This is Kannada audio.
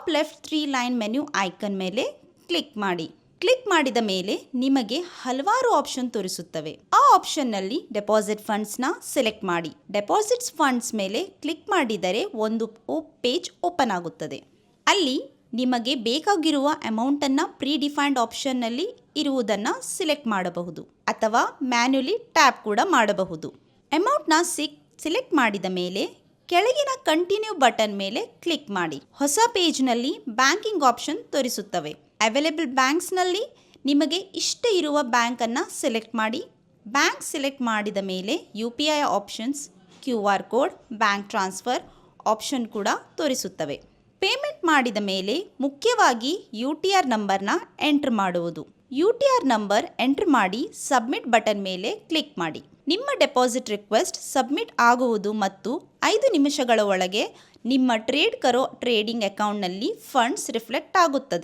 Top left 3 line menu icon ಮೇಲೆ ಕ್ಲಿಕ್ ಮಾಡಿ. ಕ್ಲಿಕ್ ಮಾಡಿದ ಮೇಲೆ ನಿಮಗೆ ಹಲವಾರು ಆಪ್ಷನ್ ತೋರಿಸುತ್ತವೆ. ಆ ಆಪ್ಷನ್ನಲ್ಲಿ ಡೆಪಾಸಿಟ್ ಫಂಡ್ಸ್ನ ಸೆಲೆಕ್ಟ್ ಮಾಡಿ. ಡೆಪಾಸಿಟ್ಸ್ ಫಂಡ್ಸ್ ಮೇಲೆ ಕ್ಲಿಕ್ ಮಾಡಿದರೆ ಒಂದು ಪೇಜ್ ಓಪನ್ ಆಗುತ್ತದೆ. ಅಲ್ಲಿ ನಿಮಗೆ ಬೇಕಾಗಿರುವ ಅಮೌಂಟನ್ನು ಪ್ರೀಡಿಫೈನ್ಡ್ ಆಪ್ಷನ್ನಲ್ಲಿ ಇರುವುದನ್ನು ಸಿಲೆಕ್ಟ್ ಮಾಡಬಹುದು ಅಥವಾ ಮ್ಯಾನ್ಯುಲಿ ಟ್ಯಾಪ್ ಕೂಡ ಮಾಡಬಹುದು. ಅಮೌಂಟ್ನ ಸಿಲೆಕ್ಟ್ ಮಾಡಿದ ಮೇಲೆ ಕೆಳಗಿನ ಕಂಟಿನ್ಯೂ ಬಟನ್ ಮೇಲೆ ಕ್ಲಿಕ್ ಮಾಡಿ. ಹೊಸ ಪೇಜ್ನಲ್ಲಿ ಬ್ಯಾಂಕಿಂಗ್ ಆಪ್ಷನ್ ತೋರಿಸುತ್ತವೆ. ಅವೈಲೇಬಲ್ ಬ್ಯಾಂಕ್ಸ್ನಲ್ಲಿ ನಿಮಗೆ ಇಷ್ಟ ಇರುವ ಬ್ಯಾಂಕನ್ನು ಸೆಲೆಕ್ಟ್ ಮಾಡಿ. ಬ್ಯಾಂಕ್ ಸೆಲೆಕ್ಟ್ ಮಾಡಿದ ಮೇಲೆ UPI options, QR code, bank transfer option ಕೂಡ ತೋರಿಸುತ್ತವೆ. ಪೇಮೆಂಟ್ ಮಾಡಿದ ಮೇಲೆ ಮುಖ್ಯವಾಗಿ UTR ನಂಬರ್ನ ಎಂಟರ್ ಮಾಡುವುದು. UTR ನಂಬರ್ ಎಂಟರ್ ಮಾಡಿ ಸಬ್ಮಿಟ್ ಬಟನ್ ಮೇಲೆ ಕ್ಲಿಕ್ ಮಾಡಿ. ನಿಮ್ಮ ಡೆಪಾಸಿಟ್ ರಿಕ್ವೆಸ್ಟ್ ಸಬ್ಮಿಟ್ ಆಗುವುದು ಮತ್ತು 5 ನಿಮಿಷಗಳ ಒಳಗೆ ನಿಮ್ಮ ಟ್ರೇಡ್ ಕರೋ ಟ್ರೇಡಿಂಗ್ ಅಕೌಂಟ್ನಲ್ಲಿ ಫಂಡ್ಸ್ ರಿಫ್ಲೆಕ್ಟ್ ಆಗುತ್ತದೆ.